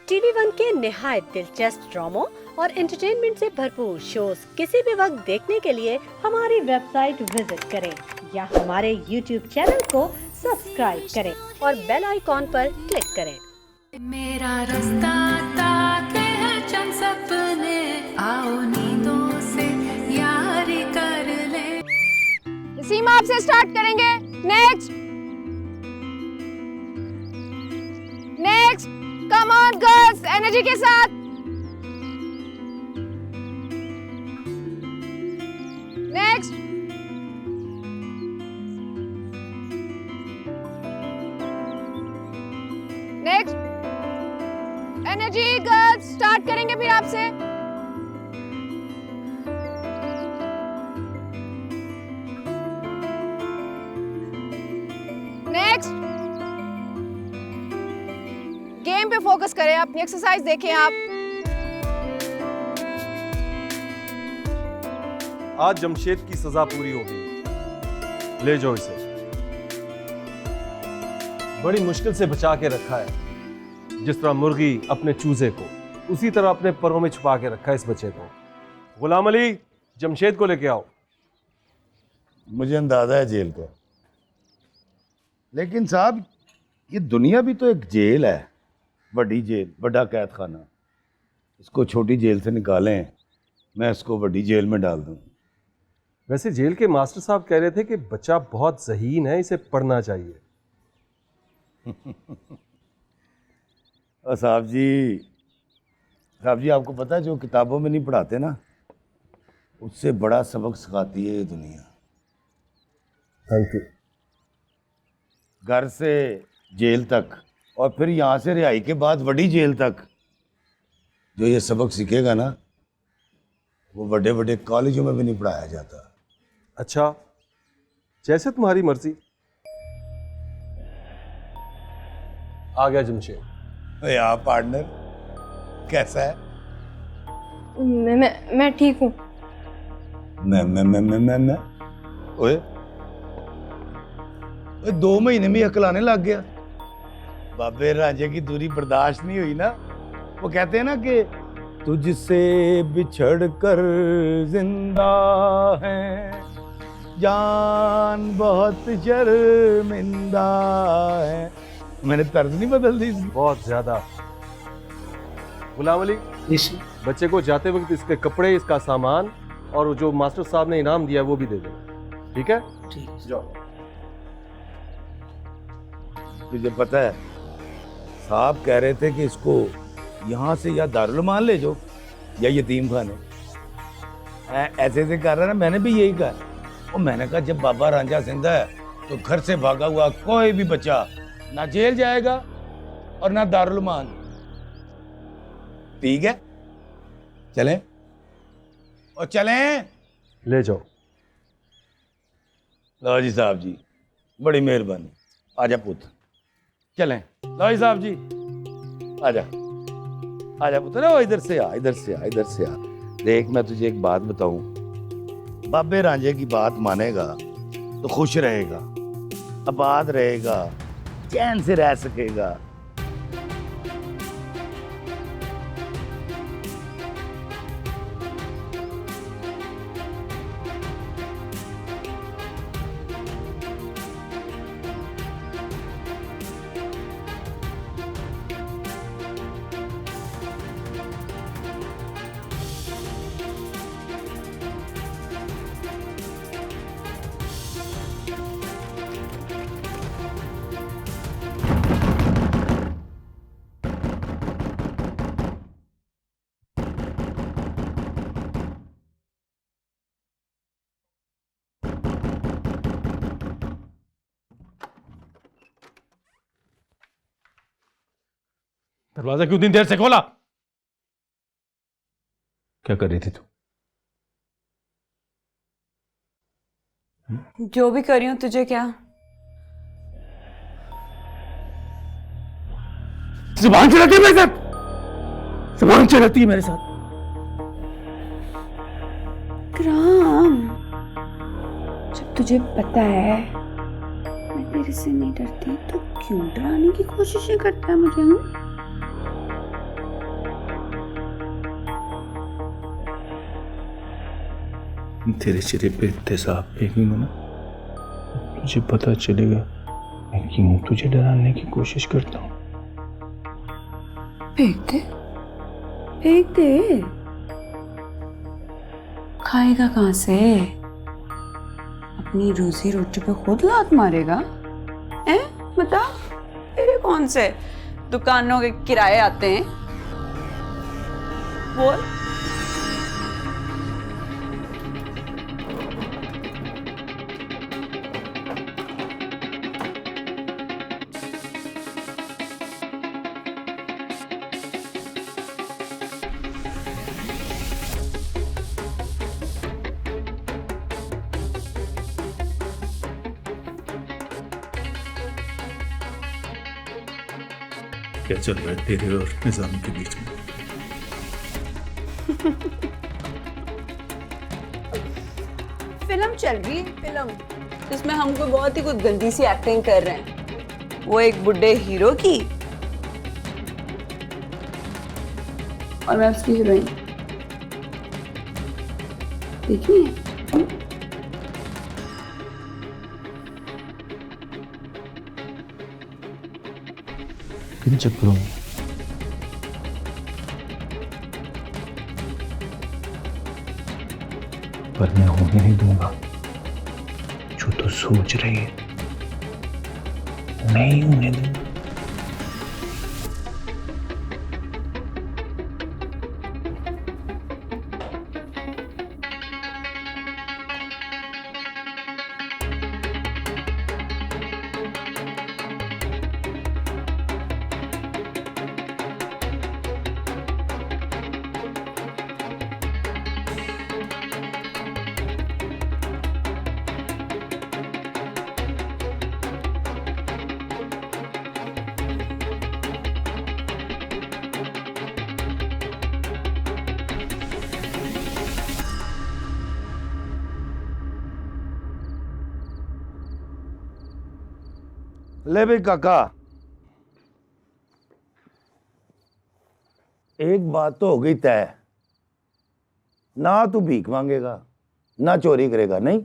TV one के निहायत दिलचस्प ड्रामों और एंटरटेनमेंट से भरपूर शोज किसी भी वक्त देखने के लिए हमारी वेबसाइट विजिट करें या हमारे यूट्यूब चैनल को सब्सक्राइब करें और बेल आइकॉन पर क्लिक करें। मेरा रास्ता ताके है चंद सपने, आओ नींदों से यारी कर ले। सीमा आपसे स्टार्ट करेंगे। Next come on girls, energy के साथ। नेक्स्ट एनर्जी गर्ल्स, स्टार्ट करेंगे फिर आपसे। नेक्स्ट गेम पे फोकस करें, अपनी एक्सरसाइज देखें आप। आज जमशेद की सजा पूरी हो गई, ले जाओ इसे। बड़ी मुश्किल से बचा के रखा है, जिस तरह मुर्गी अपने चूजे को, उसी तरह अपने परों में छुपा के रखा है इस बच्चे को। गुलाम अली, जमशेद को लेके आओ। मुझे अंदाजा है जेल का, लेकिन साहब ये दुनिया भी तो एक जेल है, बड़ी जेल, बड़ा कैद खाना। इसको छोटी जेल से निकालें, मैं इसको बड़ी जेल में डाल दूं। वैसे जेल के मास्टर साहब कह रहे थे कि बच्चा बहुत ज़हीन है, इसे पढ़ना चाहिए। और साहब जी आपको पता है जो किताबों में नहीं पढ़ाते ना, उससे बड़ा सबक सिखाती है ये दुनिया। Thank you. घर से जेल तक और फिर यहाँ से रिहाई के बाद बड़ी जेल तक जो ये सबक सीखेगा ना, वो बड़े बड़े कॉलेजों में भी नहीं पढ़ाया जाता। अच्छा, जैसे तुम्हारी मर्जी। आ गया जमशेद। यार पार्टनर कैसा है? मैं ठीक हूँ। मैं ओए 2 महीने में अकल आने लग गया। बाबे राजे की दूरी बर्दाश्त नहीं हुई ना। वो कहते हैं ना कि तुझसे बिछड़ कर जिंदा है, जान बहुत शर्मिंदा है। मैंने तर्ज नहीं बदल दी इसकी? बहुत ज्यादा। गुलाम अली, बच्चे को जाते वक्त इसके कपड़े, इसका सामान और जो मास्टर साहब ने इनाम दिया वो भी दे दो, ठीक है? ठीक। जाओ। तुझे पता है साहब कह रहे थे कि इसको यहाँ से या दारुल-उलूम ले जाओ या यतीम खाने। ऐसे ऐसे कर रहा ना, मैंने भी यही कहा। और मैंने कहा जब बाबा रांझा जिंदा है तो घर से भागा हुआ कोई भी बच्चा ना जेल जाएगा और ना दारुल-उलूम। ठीक है, चलें? और चलें? ले जाओ। लो जी साहब जी, बड़ी मेहरबानी। आजा पुत्र, चलें। लो जी साहब जी, आजा पुत्र। ओ इधर से आ, इधर से आ, इधर से आ। देख मैं तुझे एक बात बताऊं, बाबे रांझे की बात मानेगा तो खुश रहेगा, आबाद रहेगा, चैन से रह सकेगा। दरवाजा क्यों इतनी देर से खोला? क्या कर रही थी तू? जो भी कर रही हूँ, तुझे क्या? जुबान चलाती है मेरे साथ, जुबान चलाती है मेरे साथ। विक्रम, जब तुझे पता है मैं तेरे से नहीं डरती तो क्यों डराने की कोशिशें करता है मुझे? तेरे चेहरे पे तेजाब फेंकूंगा ना, तुझे पता चलेगा मैं क्यों तुझे डराने की कोशिश करता हूँ। फेंक दे, फेंक दे। खाएगा कहाँ से? अपनी रोजी रोटी पे खुद लात मारेगा? हैं? बता, तेरे कौन से दुकानों के किराए आते हैं? बोल। क्या चल रहा है तेरे और निजाम के बीच में? फिल्म चल रही है, फिल्म जिसमें हम कोई बहुत ही कुछ गंदी सी एक्टिंग कर रहे हैं, वो एक बुड्ढे हीरो की और मैं उसकी हीरोइन। देखनी है? किन चक्करों में? पर मैं होने नहीं दूंगा। जो तू सोच रही है नहीं होने दूंगा। ले भाई काका, एक बात तो हो गई तय, ना तू भीख मांगेगा ना चोरी करेगा, नहीं।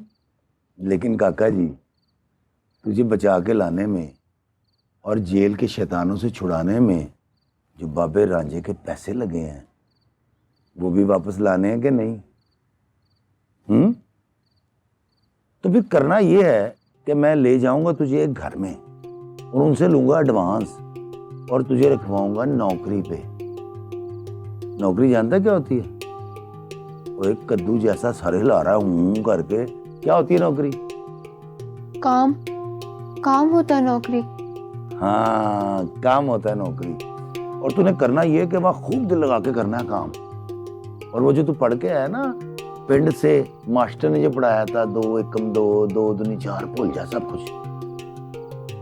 लेकिन काका जी, तुझे बचा के लाने में और जेल के शैतानों से छुड़ाने में जो बाबे रांझे के पैसे लगे हैं वो भी वापस लाने हैं कि नहीं? तो फिर करना ये है कि मैं ले जाऊंगा तुझे एक घर में और उनसे लूंगा एडवांस और तुझे रखवाऊंगा नौकरी पे। नौकरी जानता क्या होती है? वो एक कद्दू जैसा सर हिला रहा हूं करके, क्या होती है नौकरी? काम, काम होता है नौकरी। हाँ, काम होता है नौकरी। और तूने करना ये है कि वहां खूब दिल लगा के करना है काम। और वो जो तू पढ़ के आया ना पिंड से, मास्टर ने जो पढ़ाया था 2 एकम 2 2 दूनी 4, भूल जा सब कुछ,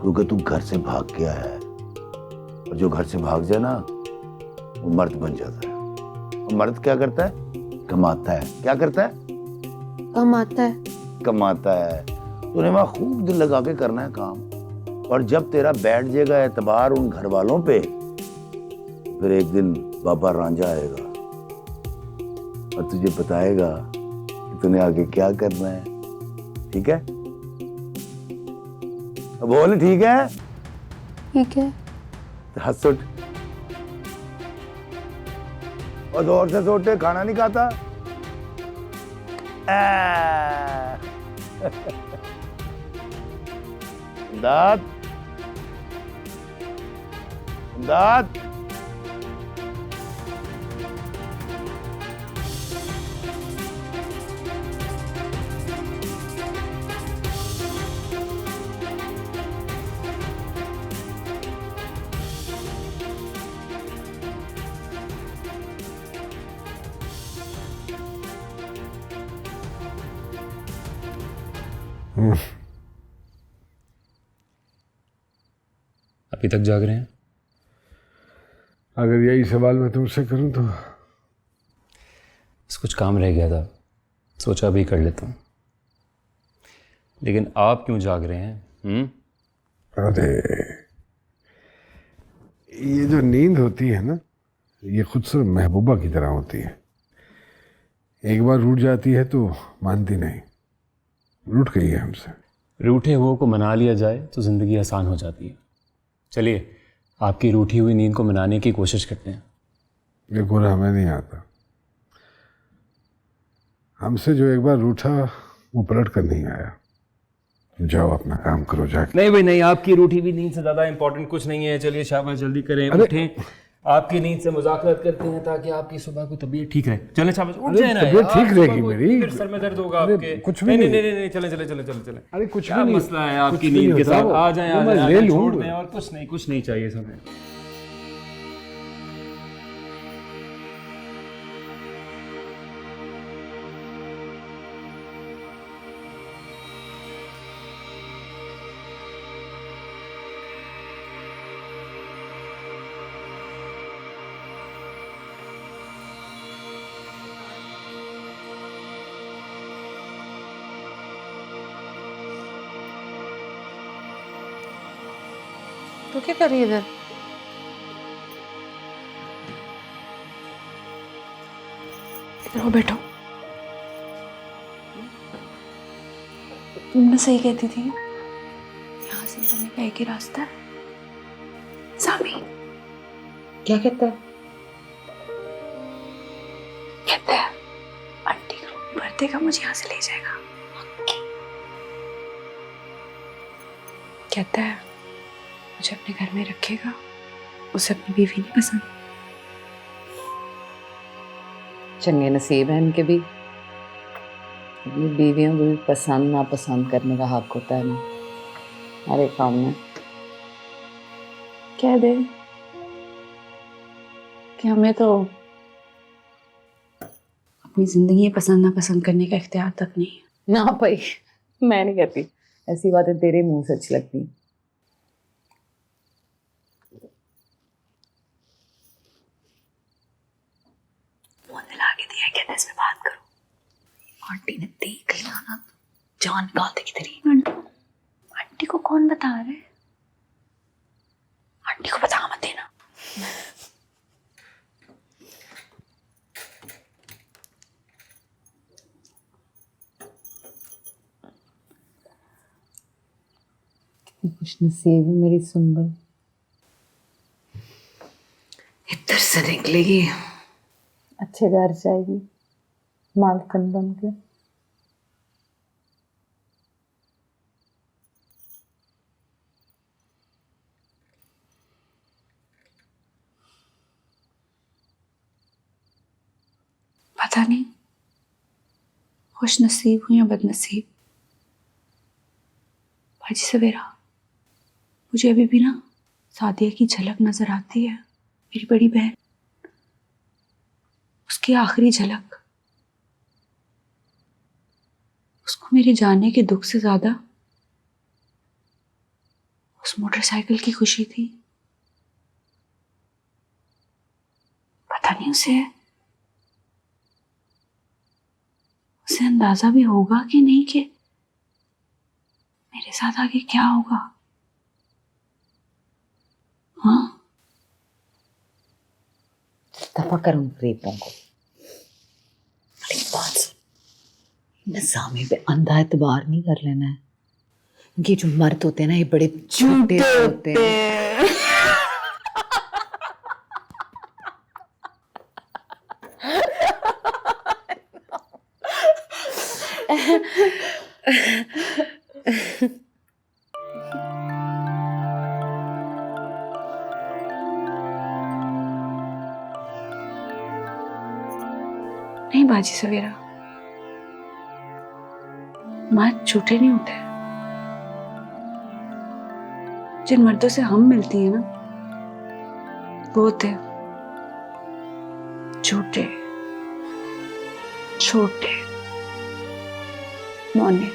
क्योंकि तू घर से भाग के आया है। और जो घर से भाग जाए ना वो मर्द बन जाता है। और मर्द क्या करता है? कमाता है। क्या करता है? कमाता है। कमाता है। तूने वहां खूब दिल लगा के करना है काम। और जब तेरा बैठ जाएगा एतबार उन घर वालों पे, फिर एक दिन बाबा रांझा आएगा और तुझे बताएगा कि तूने आगे क्या करना है। ठीक है? बोल ठीक है? ठीक है। तो हंस उठ और जोर से सोटे, खाना नहीं खाता। दांत दांत अभी तक जाग रहे हैं? अगर यही सवाल मैं तुमसे करूं तो कुछ काम रह गया था, सोचा अभी कर लेता हूँ। लेकिन आप क्यों जाग रहे हैं? अरे ये जो नींद होती है ना, ये खुद से महबूबा की तरह होती है। एक बार रूठ जाती है तो मानती नहीं, रूठ गई है हमसे। रूठे हुओं को मना लिया जाए तो ज़िंदगी आसान हो जाती है। चलिए आपकी रूठी हुई नींद को मनाने की कोशिश करते हैं। ये गोरा हमें नहीं आता। हमसे जो एक बार रूठा वो पलट कर नहीं आया। जाओ अपना काम करो जाके। नहीं भाई नहीं, आपकी रूठी हुई नींद से ज़्यादा इंपॉर्टेंट कुछ नहीं है। चलिए शाबाश, जल्दी करें, उठें। आपकी नींद से मुज़ाकरत करते हैं ताकि आपकी सुबह को तबीयत ठीक रहे। चलें शाबाश, उठ जाए ना तबीयत यार, ठीक सुबह रहेगी को मेरी। फिर सर में दर्द होगा अरे, आपके। कुछ भी नहीं नहीं। नहीं नहीं, चले चले चले चले चले। अरे कुछ क्या भी नहीं, मसला है आपकी कुछ भी नींद के नहीं साथ? होता। आ जाए, वो मैं ले लूं। छोड़ दें, और कुछ नहीं चाहिए समय। तो क्या कर रही है इधर? इधर आओ, बैठो। तुमने सही कहती थी, यहाँ से जाने का एक ही रास्ता है। सामी क्या कहता है? कहता है आंटी का रूम भर देगा, मुझे यहाँ से ले जाएगा। कहता है मुझे अपने घर में रखेगा, उसे अपनी बीवी नहीं पसंद। चंगे नसीब है इनके भी। अपनी बीवियों को भी पसंद नापसंद करने का हक होता है ना हर एक काम में। कह दे कि हमें तो अपनी जिंदगी पसंद नापसंद करने का इख्तियार तक नहीं है। ना भाई, मैं नहीं कहती ऐसी बातें, तेरे मुंह से अच्छी लगती। फोन दिला के दिया, कहते इसमें बात करो। आंटी ने देख लिया ना, जान निकाल देगी तेरी। आंटी को कौन बता रहे? आंटी को बता मत देना। खुश नसीब है मेरी सुंबल। इधर से निकलेगी, अच्छे घर जाएगी मालकन बन के। पता नहीं खुश नसीब हूं या बदनसीब। भाजी सवेरा, मुझे अभी भी ना सादिया की झलक नजर आती है। मेरी बड़ी बहन, उसकी आखिरी झलक। उसको मेरे जाने के दुख से ज्यादा उस मोटरसाइकिल की खुशी थी। पता नहीं उसे अंदाजा भी होगा कि नहीं कि मेरे साथ आगे क्या होगा। हाँ, दफा कर उन गरीबों को। एक बात सुन, निज़ामी पे अंधा एतबार नहीं कर लेना है। ये जो मर्द होते हैं ना, ये बड़े झूठे होते हैं। नहीं बाजी सवेरा, मर्द झूठे नहीं होते। जिन मर्दों से हम मिलती हैं ना, वो होते झूठे, छोटे, मौने।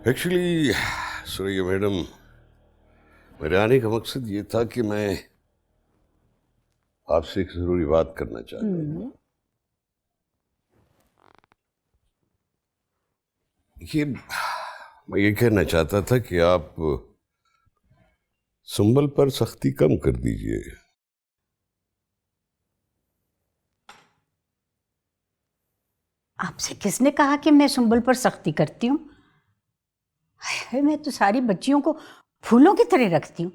एक्चुअली सुरैया मैडम, मेरे आने का मकसद ये था कि मैं आपसे एक जरूरी बात करना चाहता हूँ। मैं ये कहना चाहता था कि आप सुंबल पर सख्ती कम कर दीजिए। आपसे किसने कहा कि मैं सुंबल पर सख्ती करती हूँ? मैं तो सारी बच्चियों को फूलों की तरह रखती हूँ।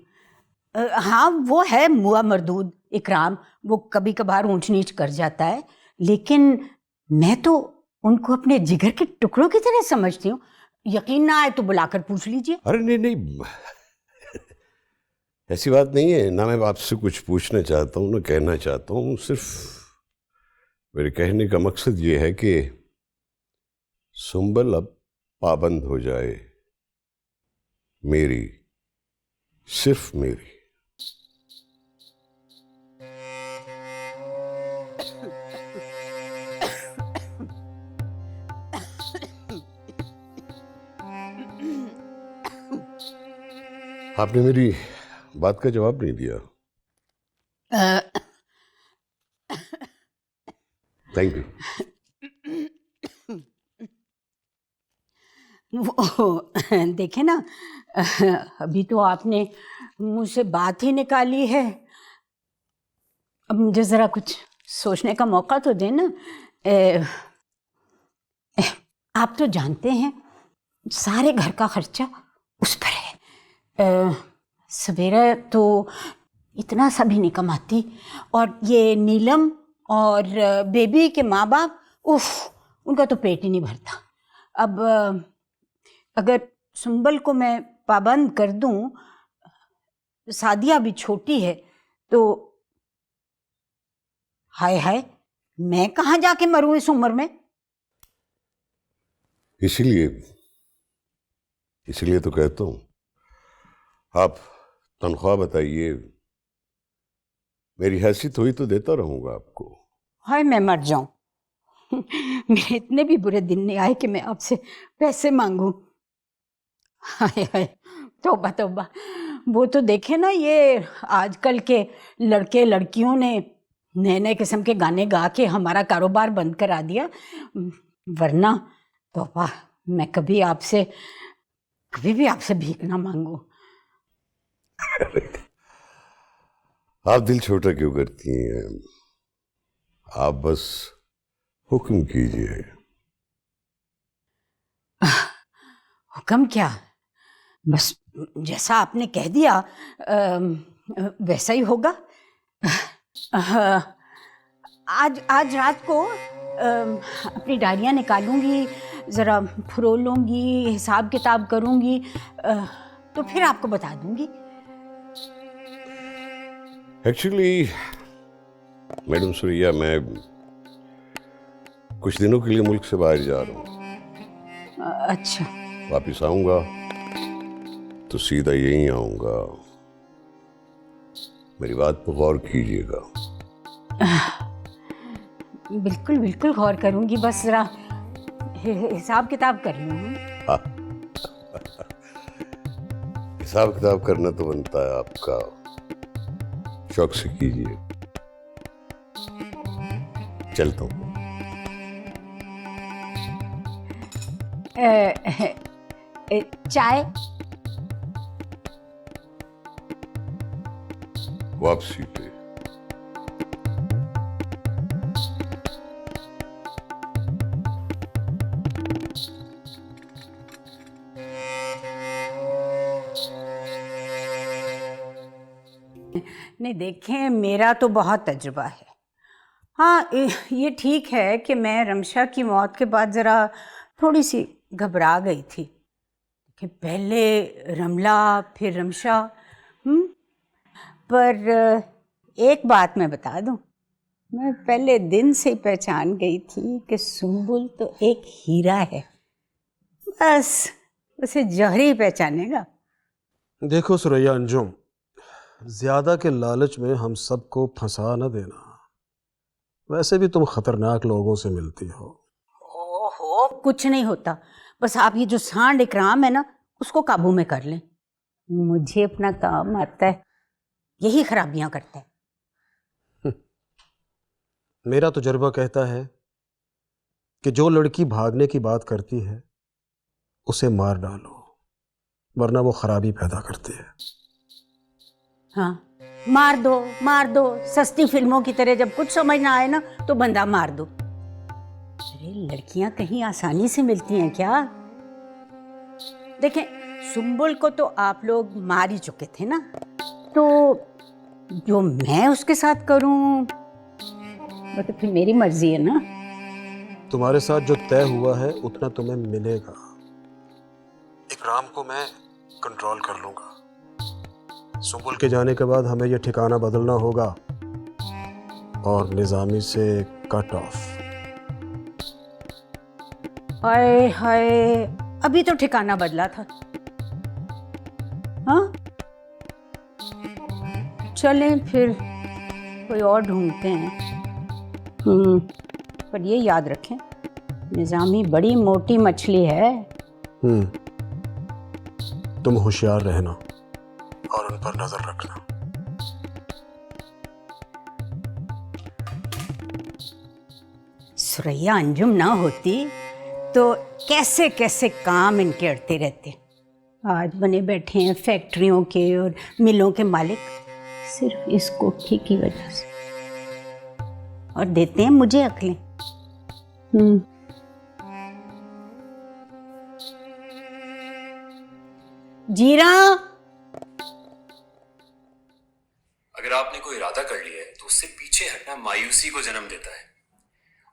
हाँ, वो है मुआ मरदूद इकराम, वो कभी कभार ऊंच नीच कर जाता है, लेकिन मैं तो उनको अपने जिगर के टुकड़ों की तरह समझती हूँ। यकीन ना आए तो बुलाकर पूछ लीजिए। अरे नहीं नहीं, ऐसी बात नहीं है। ना मैं आपसे कुछ पूछना चाहता हूँ ना कहना चाहता हूँ। सिर्फ मेरे कहने का मकसद ये है कि सुंबल अब पाबंद हो जाए, मेरी, सिर्फ मेरी। आपने मेरी बात का जवाब नहीं दिया। Thank you. वो देखे ना, अभी तो आपने मुझसे बात ही निकाली है। अब मुझे जरा कुछ सोचने का मौका तो देना। आप तो जानते हैं सारे घर का खर्चा उस पर है। सवेरा तो इतना सा भी नहीं कमाती, और ये नीलम और बेबी के माँ बाप, उफ, उनका तो पेट ही नहीं भरता। अब अगर सुंबल को मैं पाबंद कर दूं, सादिया भी छोटी है, तो हाय हाय, मैं कहाँ जाके मरूं इस उम्र में। इसीलिए तो कहता हूं, आप तनख्वाह बताइए, मेरी हैसियत हुई तो देता रहूंगा आपको। हाय मैं मर जाऊं, मेरे इतने भी बुरे दिन नहीं आए कि मैं आपसे पैसे मांगूं। हाय हाय, तौबा तौबा। वो तो देखे ना, ये आजकल के लड़के लड़कियों ने नए नए किस्म के गाने गा के हमारा कारोबार बंद करा दिया। वरना तौबा, मैं कभी भी आपसे भीख ना मांगू। आप दिल छोटा क्यों करती हैं? आप बस हुक्म कीजिए। हुक्म क्या, बस जैसा आपने कह दिया वैसा ही होगा। आज रात को अपनी डायरियाँ निकालूंगी, ज़रा फरोल लूँगी, हिसाब किताब करूँगी, तो फिर आपको बता दूँगी। एक्चुअली मैडम सुरैया, मैं कुछ दिनों के लिए मुल्क से बाहर जा रहा हूँ। अच्छा। वापिस आऊंगा तो सीधा यहीं आऊंगा। मेरी बात पर गौर कीजिएगा। बिल्कुल बिल्कुल गौर करूंगी, बस जरा हिसाब किताब कर लूँ। हिसाब किताब करना तो बनता है आपका, शौक से कीजिए। चलता हूँ। चाय? वापसी पे। नहीं देखें, मेरा तो बहुत तजुर्बा है। हाँ, ये ठीक है कि मैं रमशा की मौत के बाद ज़रा थोड़ी सी घबरा गई थी कि पहले रमला फिर रमशा। पर एक बात मैं बता दूं, मैं पहले दिन से ही पहचान गई थी कि सुंबुल तो एक हीरा है, बस उसे जौहरी ही पहचानेगा। देखो सुरैया अंजुम, ज्यादा के लालच में हम सबको फंसा न देना। वैसे भी तुम खतरनाक लोगों से मिलती हो। ओहो, कुछ नहीं होता, बस आप ये जो सांड इकराम है ना, उसको काबू में कर लें। मुझे अपना काम आता है, यही खराबियां करता है। मेरा तजुर्बा कहता है कि जो लड़की भागने की बात करती है उसे मार डालो, वरना वो खराबी पैदा करती है। हाँ, मार दो, सस्ती फिल्मों की तरह जब कुछ समझ ना आए ना तो बंदा मार दो। अरे लड़कियां कहीं आसानी से मिलती हैं क्या? देखें, सुंबुल को तो आप लोग मार ही चुके थे ना, तो जो मैं उसके साथ करूं वो तो फिर मेरी मर्जी है ना। तुम्हारे साथ जो तय हुआ है उतना तुम्हें मिलेगा। इकराम को मैं कंट्रोल कर लूंगा। सुबुल के जाने के बाद हमें यह ठिकाना बदलना होगा और निजामी से कट ऑफ। हाय हाय, अभी तो ठिकाना बदला था। हाँ, चलें फिर कोई और ढूंढते हैं। पर ये याद रखें, निजामी बड़ी मोटी मछली है। तुम होशियार रहना और उन पर नजर रखना। सुरैया अंजुम ना होती तो कैसे कैसे काम इनके अड़ते रहते। आज बने बैठे हैं फैक्ट्रियों के और मिलों के मालिक, सिर्फ इस कोठी की वजह से, और देते हैं मुझे अकलें। जीरा, अगर आपने कोई इरादा कर लिया है तो उससे पीछे हटना मायूसी को जन्म देता है,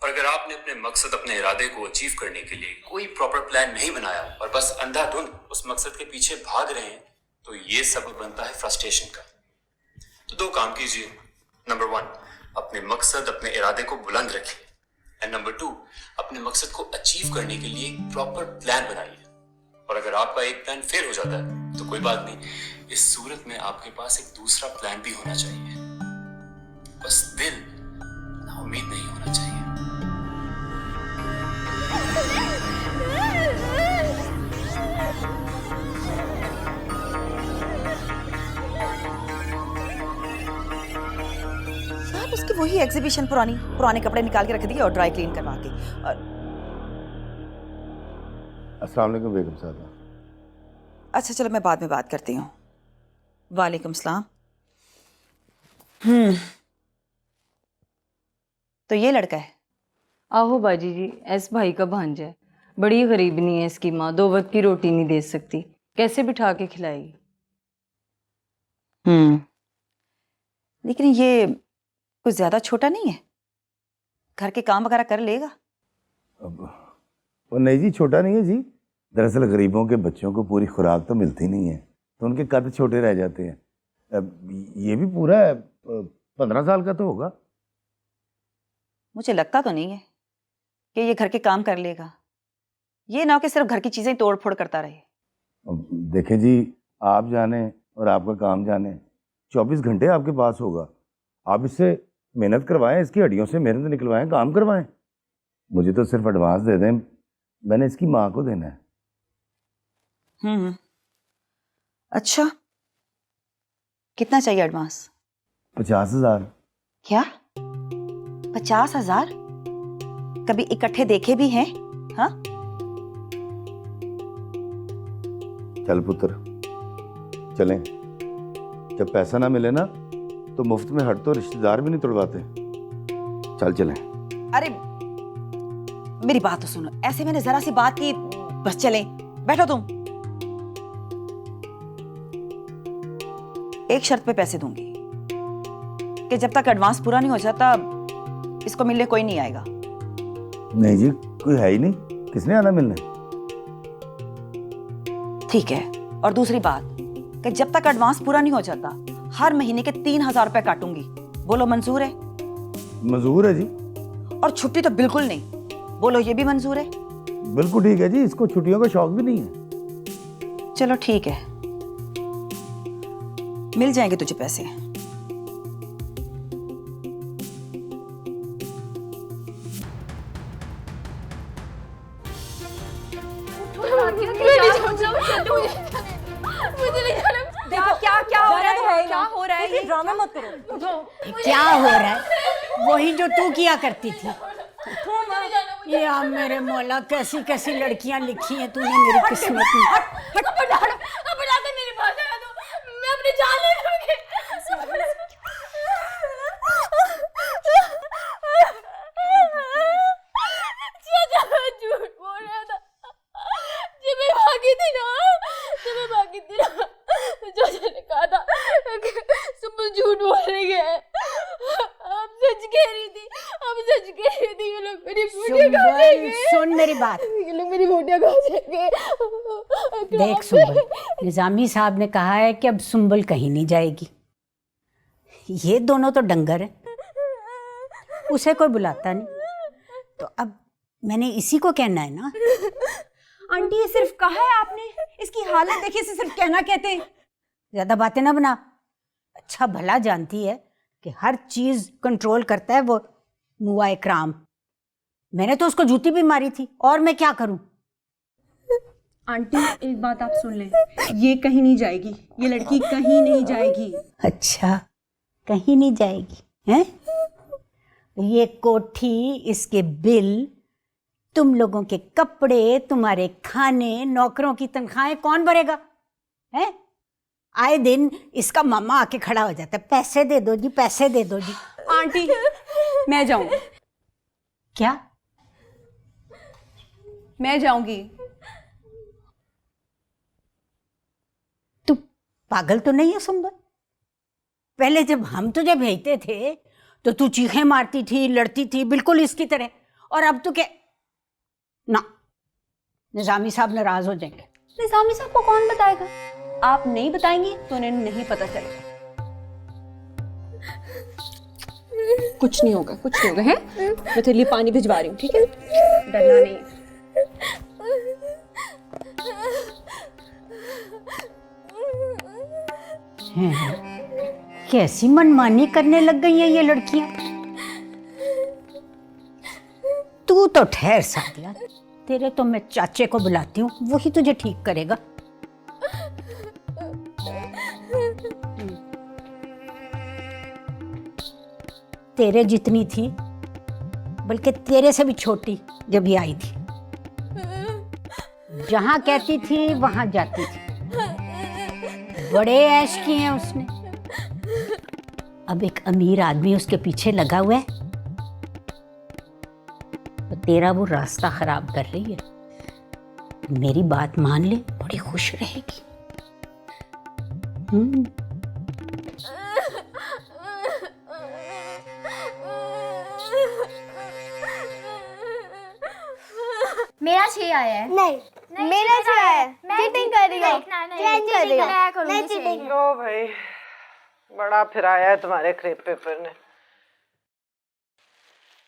और अगर आपने अपने मकसद, अपने इरादे को अचीव करने के लिए कोई प्रॉपर प्लान नहीं बनाया और बस अंधाधुंध उस मकसद के पीछे भाग रहे हैं, तो ये सबब बनता है फ्रस्ट्रेशन का। तो दो काम कीजिए। नंबर 1, अपने मकसद, अपने इरादे को बुलंद रखिए, एंड नंबर 2, अपने मकसद को अचीव करने के लिए एक प्रॉपर प्लान बनाइए। और अगर आपका एक प्लान फेल हो जाता है तो कोई बात नहीं, इस सूरत में आपके पास एक दूसरा प्लान भी होना चाहिए। बस दिल ना उम्मीद नहीं होना चाहिए। साहब, उसकी वही एग्जीबिशन पुराने कपड़े निकाल के रख दिए और ड्राई क्लीन करवा के। अस्सलाम वालेकुम बेगम साहब। अच्छा चलो, मैं बाद में बात करती हूँ। वालेकुम सलाम। तो ये लड़का है? आहो बाजी जी, एस भाई का भांजा है। बड़ी गरीबनी है इसकी माँ, 2 वक्त की रोटी नहीं दे सकती, कैसे बिठा के खिलाएगी। लेकिन ये कुछ ज्यादा छोटा नहीं है, घर के काम वगैरह कर लेगा? वो नहीं जी, छोटा नहीं है जी। दरअसल गरीबों के बच्चों को पूरी खुराक तो मिलती नहीं है, तो उनके कद छोटे रह जाते हैं। ये भी पूरा 15 साल का तो होगा। मुझे लगता तो नहीं है कि ये घर के काम कर लेगा। ये ना हो कि सिर्फ घर की चीजें तोड़ फोड़ करता रहे। देखें जी, आप जाने और आपका काम जाने, 24 घंटे आपके पास होगा। आप इससे मेहनत करवाएं, इसकी हड्डियों से मेहनत निकलवाएं, काम करवाएं। मुझे तो सिर्फ एडवांस दे दें, मैंने इसकी माँ को देना है। अच्छा, कितना चाहिए एडवांस? 50,000। क्या 50,000? कभी इकट्ठे देखे भी हैं? हाँ, चल पुत्र चलें। जब पैसा ना मिले ना तो मुफ्त में हट तो रिश्तेदार भी नहीं तोड़वाते। चल चलें। अरे मेरी बात तो सुनो, ऐसे मैंने जरा सी बात की, बस चलें। बैठो तुम। एक शर्त पे पैसे दूंगी कि जब तक एडवांस पूरा नहीं हो जाता इसको मिलने कोई नहीं आएगा। नहीं जी, कोई है ही नहीं, किसने आना मिलने। ठीक है। और दूसरी बात कि जब तक एडवांस पूरा नहीं हो जाता हर महीने के 3,000 रुपए काटूंगी। बोलो मंजूर है? मंजूर है जी। और छुट्टी तो बिल्कुल नहीं। बोलो ये भी मंजूर है? बिल्कुल ठीक है जी, इसको छुट्टियों का शौक भी नहीं है। चलो ठीक है, मिल जाएंगे तुझे पैसे। उठो क्या हो रहा है? ये ड्रामा मत करो। क्या हो रहा है? वही जो तू किया करती थी। या मेरे मौला, कैसी कैसी लड़कियां लिखी हैं तूने मेरी किस्मत में। मेरे पास आया तो मैं अपनी जान ले लूंगी। झूठ बोल रहा था। जब मैं भागी थी ना जो ने कहा था कि सुबह झूठ बोल रही है। अब सच कह रही थी। ये लोग मेरी वीडियो खा जाएंगे। सुन मेरी बात। ये लोग मेरी वीडियो खा जाएंगे। देख सुंबल, निजामी साहब ने कहा है कि अब सुंबल कहीं नहीं जाएगी। ये दोनों तो डंगर हैं, उसे कोई बुलाता नहीं, तो अब मैंने इसी को कहना है ना। आंटी ये सिर्फ कहा है आपने, इसकी हालत देखिए, इसे सिर्फ कहना कहते हैं। ज्यादा बातें ना बना। अच्छा भला जानती है कि हर चीज कंट्रोल करता है वो मुआ इकराम। मैंने तो उसको जूती भी मारी थी, और मैं क्या करूं? आंटी एक बात आप सुन लें, ये कहीं नहीं जाएगी, ये लड़की कहीं नहीं जाएगी। अच्छा, कहीं नहीं जाएगी हैं? ये कोठी, इसके बिल, तुम लोगों के कपड़े, तुम्हारे खाने, नौकरों की तनख्वाहें कौन भरेगा? हैं? आए दिन इसका मामा आके खड़ा हो जाता है, पैसे दे दो जी, पैसे दे दो जी। आंटी मैं जाऊंगी। क्या? मैं जाऊंगी। तू पागल तो नहीं है सुंबल? पहले जब हम तुझे भेजते थे तो तू चीखें मारती थी, लड़ती थी, बिल्कुल इसकी तरह। और अब तो क्या? ना, निजामी साहब नाराज हो जाएंगे। निजामी साहब को कौन बताएगा? आप नहीं बताएंगी तो उन्हें नहीं पता चलेगा। कुछ नहीं होगा हैं? मैं तेरे लिए पानी भिजवा रही हूँ, ठीक है? डरना नहीं। कैसी मनमानी करने लग गई हैं ये लड़कियां। तू तो ठहर सादिया, तेरे तो मैं चाचे को बुलाती हूँ, वही तुझे ठीक करेगा। तेरे जितनी थी, बल्कि तेरे से भी छोटी जब ये आई थी। जहां कहती थी वहां जाती थी, बड़े ऐश किए हैं उसने। अब एक अमीर आदमी उसके पीछे लगा हुआ है तो तेरा वो रास्ता खराब कर रही है। मेरी बात मान ले, बड़ी खुश रहेगी। मेरा 6 आया है। नहीं मेरा 6 आया है। चीटिंग कर रही हो। नहीं चीटिंग। लो भाई, बड़ा फिराया है तुम्हारे क्रेप पेपर ने।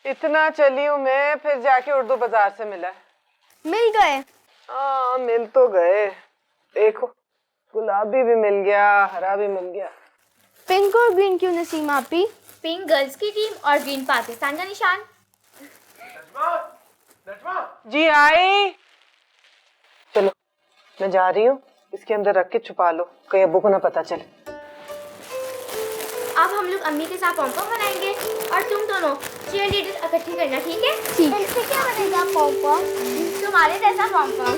इतना चली हूँ मैं, फिर जाके उर्दू बाजार से मिला। मिल गए? हाँ मिल तो गए। देखो गुलाबी भी मिल गया, हरा भी मिल गया। पिंक और ग्रीन क्यों नसीम आपी? पिंक गर्ल्स की टीम और ग्रीन पाकिस्तान का निशान। जी आई। चलो मैं जा रही हूँ, इसके अंदर रख के छुपा लो, कहीं अब्बू को ना पता चले। अब हम लोग अम्मी के साथ पॉम-पॉम बनाएंगे और तुम दोनों चीयर लीडर इकट्ठी करना, ठीक है? ठीक। इससे क्या बनेगा पॉम-पॉम? तुम्हारे जैसा पॉम-पॉम।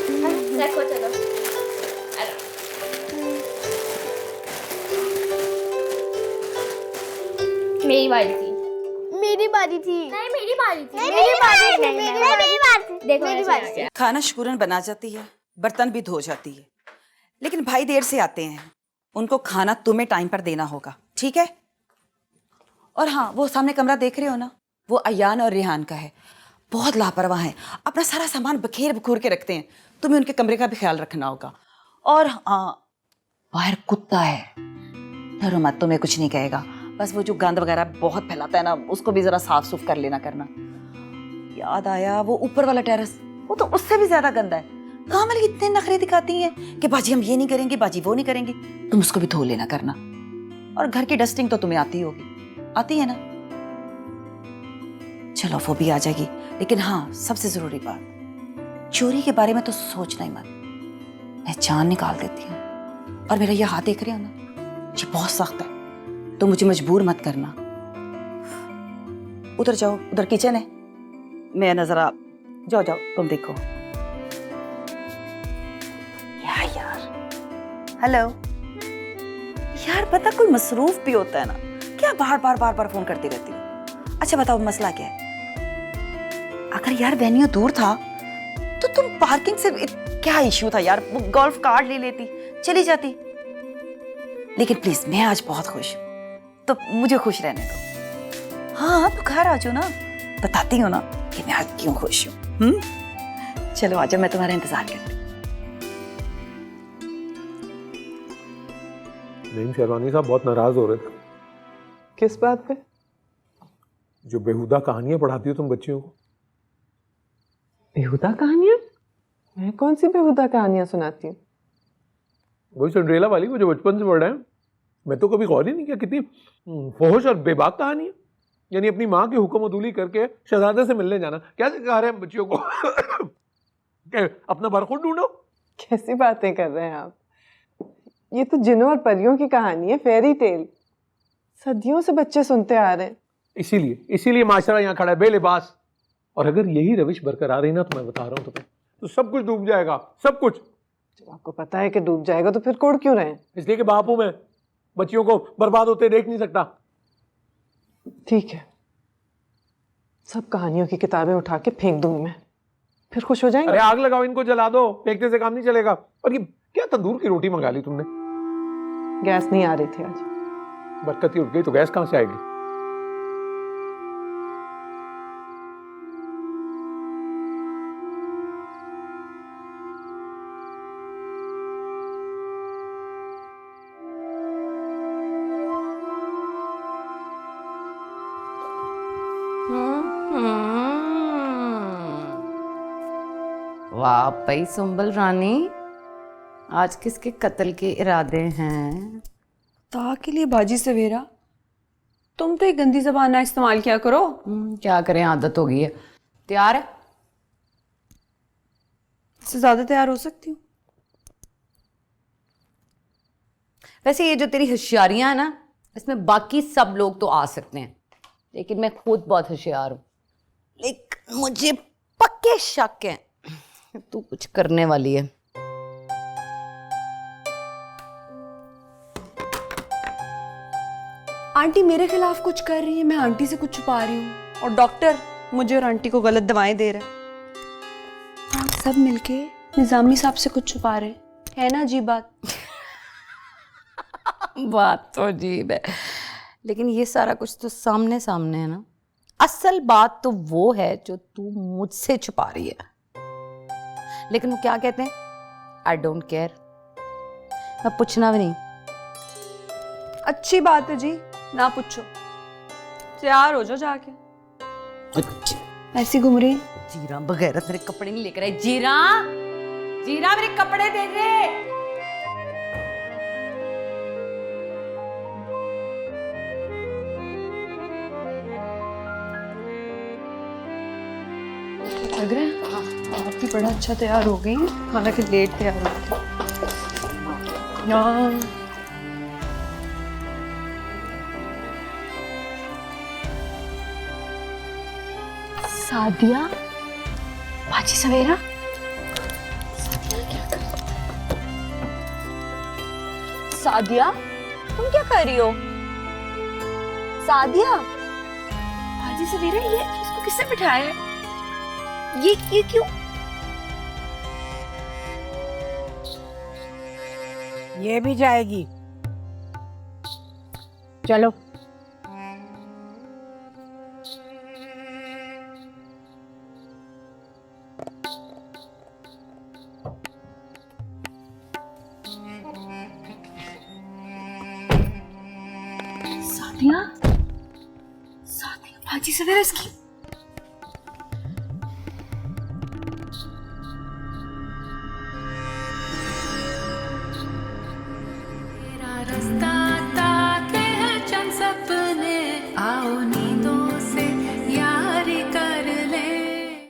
रखो चलो। मेरी बारी थी। मेरी बारी थी। नहीं मेरी बारी थी। मेरी बारी नहीं, मेरी बारी थी। देखो मेरी बारी। खाना शुक्रन बना जाती है, बर्तन भी धो जाती है, लेकिन भाई देर से आते हैं, उनको खाना तुम्हें टाइम पर देना होगा, ठीक है? और हाँ, वो सामने कमरा देख रहे हो ना, वो अयान और रेहान का है। बहुत लापरवाह हैं, अपना सारा सामान बखेर बखूर के रखते हैं। तुम्हें उनके कमरे का भी ख्याल रखना होगा। और हाँ, बाहर कुत्ता है, डरो मत, तुम्हें कुछ नहीं कहेगा। बस वो जो गंद वगैरह बहुत फैलाता है ना, उसको भी जरा साफ सुफ कर लेना करना। याद आया, वो ऊपर वाला टेरेस, वो तो उससे भी ज्यादा गंदा है। कहाँ वाली इतने नखरे दिखाती हैं कि बाजी हम ये नहीं करेंगे, बाजी वो नहीं करेंगे। तुम उसको भी धो लेना करना। और घर की डस्टिंग तो तुम्हें आती होगी, आती है ना? चलो वो भी आ जाएगी। लेकिन हाँ, सबसे जरूरी बात, चोरी के बारे में तो सोचना ही मत। मैं जान निकाल देती हूँ। और मेरा ये हाथ देख रहे हो ना, ये बहुत सख्त है, तो मुझे मजबूर मत करना। उधर जाओ, उधर किचन है, मैं ना जरा, जाओ जाओ तुम देखो। यार हेलो यार, पता कोई मसरूफ भी होता है ना, क्या बार बार फोन करती रहती हो। अच्छा बताओ मसला क्या है? अगर यार वेन्यू दूर था तो तुम पार्किंग से, क्या इश्यू था यार, वो गोल्फ कार्ड ले लेती, चली जाती। लेकिन प्लीज मैं आज बहुत खुश हूं, तो मुझे खुश रहने दो। हाँ तो घर आ जाओ ना, बताती हूँ ना कि मैं आज क्यों खुश हूँ। चलो आ जाओ, मैं तुम्हारा इंतजार करती हूँ। नहीं, शेरवानी साहब बहुत नाराज हो रहे थे। किस बात पे? जो बेहुदा कहानियां पढ़ाती हो तुम बच्चियों को। बेहुदा कहानियां? मैं कौन सी बेहुदा कहानियां सुनाती हूँ? वही सिंड्रेला वाली, वो जो बचपन से पढ़ रहे हैं। मैं तो कभी गौर ही नहीं किया कितनी फोहश और बेबाक कहानी है। यानी अपनी माँ की हुक्म अदूली करके शहजादे से मिलने जाना, क्या सिखा रहे हैं बच्चियों को? अपना बरखुद ढूंढो। कैसी बातें कर रहे हैं आप? ये तो जिन्नों और परियों की कहानी है, फेरी टेल। सदियों से बच्चे सुनते आ रहे हैं। इसीलिए माशरा यहाँ खड़ा है बेलिबास। और अगर यही रविश बरकरार रही ना, तो मैं बता रहा हूँ तुम्हें, तो सब कुछ डूब जाएगा, सब कुछ। जब आपको पता है कि डूब जाएगा तो फिर कोड़ क्यों रहे हैं? इसलिए कि बाप हूं मैं, बच्चियों को बर्बाद होते देख नहीं सकता। ठीक है, सब कहानियों की किताबें उठा के फेंक दूंगी मैं, फिर खुश हो जाएंगे। अरे आग लगाओ, इनको जला दो, फेंकने से काम नहीं चलेगा। और ये क्या तंदूर की रोटी मंगा ली तुमने? गैस नहीं आ रही थी आज। बरकत ही उठ गई तो गैस कहां से आएगी? वाह भाई सुंबल रानी, आज किसके कत्ल के इरादे हैं? ता के लिए बाजी सवेरा, तुम तो एक गंदी जबान ना इस्तेमाल किया करो। क्या करें, आदत हो गई है। तैयार है? इससे ज्यादा तैयार हो सकती हूँ। वैसे ये जो तेरी होशियारियां है ना, इसमें बाकी सब लोग तो आ सकते हैं, लेकिन मैं खुद बहुत होशियार हूं। लेकिन मुझे पक्के शक है तू कुछ करने वाली है। आंटी मेरे खिलाफ कुछ कर रही है, मैं आंटी से कुछ छुपा रही हूँ, और डॉक्टर मुझे और आंटी को गलत दवाएं दे रहे हैं। आप सब मिलके निजामी साहब से कुछ छुपा रहे है ना? अजीब बात। बात तो अजीब है, लेकिन ये सारा कुछ तो सामने सामने है ना। असल बात तो वो है जो तू मुझसे छुपा रही है। लेकिन वो क्या कहते हैं, आई डोंट केयर, मैं पूछना भी नहीं। अच्छी बात है जी, ना पूछो, तैयार हो जाओ जाके। ऐसी घूम रही। जीरा बगैर मेरे कपड़े नहीं लेकर आई। जीरा, जीरा मेरे कपड़े दे दे। लग रहा है आप भी बड़ा अच्छा तैयार हो गई, हालांकि लेट तैयार हो गई। सादिया, बाजी सवेरा, सादिया तुम क्या कर रही हो? सादिया, बाजी सवेरा, ये इसको किसने बिठाया है? ये क्यों? ये भी जाएगी, चलो। सादिया, सादिया, बाजी सवेरा इसकी। रास्ता